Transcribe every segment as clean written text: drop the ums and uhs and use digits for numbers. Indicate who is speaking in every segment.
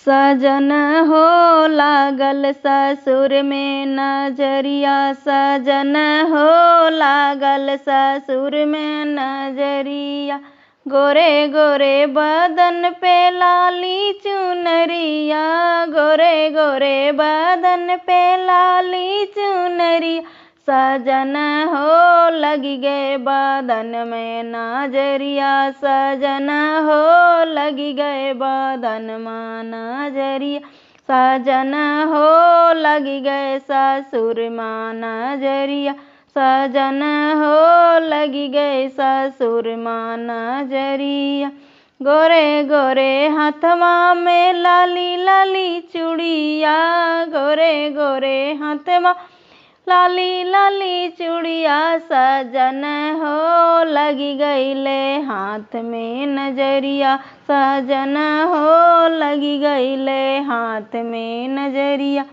Speaker 1: सजन हो लागल ससुर में नजरिया, सजन हो लागल ससुर में नजरिया। गोरे गोरे बदन पे लाली चुनरिया, गोरे गोरे बदन पे लाली चुनरिया। सजन हो लगी गए बदन में नजरिया, सजन हो लगी गए बदन में नजरिया। सजन हो लगी गए ससुर में नजरिया, सजन हो लगी गए ससुर में नजरिया। गोरे गोरे हाथवा में लाली लाली चूड़िया, गोरे गोरे हाथवा लाली लाली चूड़िया। सजन हो लगी गईले हाथ में नजरिया, सजन हो लगी गईले हाथ में नजरिया।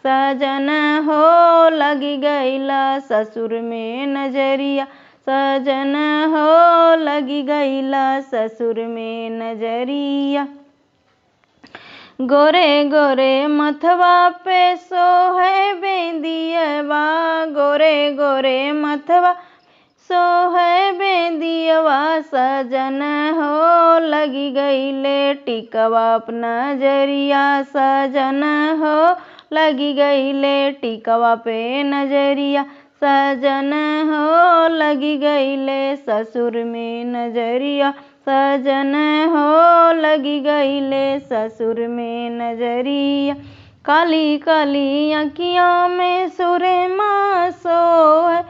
Speaker 1: सजन हो लगी गईला ससुर में नजरिया, सजन हो लगी गईला ससुर में नजरिया। गोरे गोरे मथवा पे सोहे बेंदियवा, गोरे गोरे मथवा सोहे बेंदियवा। सजन हो लगी गईले टिकवा नजरिया, सजन हो लगी गईले टिकवा पे नजरिया। सजन हो लगी गईले ससुर में नजरिया, सजन हो लगी गईले ससुर में नजरिया। काली काली अखियाँ में सुरमा सोहे,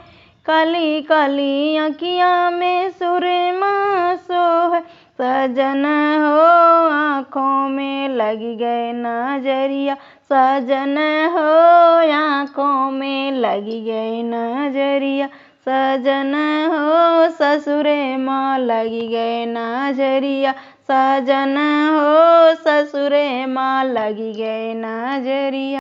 Speaker 1: काली काली अखियाँ में सुरमा सोहे। सजन हो आँखों में लगी गए नजरिया, सजन हो आँखों में लगी गए नजरिया। सजन हो ससुरे माँ लगी गए नजरिया, सजन हो ससुरे माँ लगी गए नजरिया।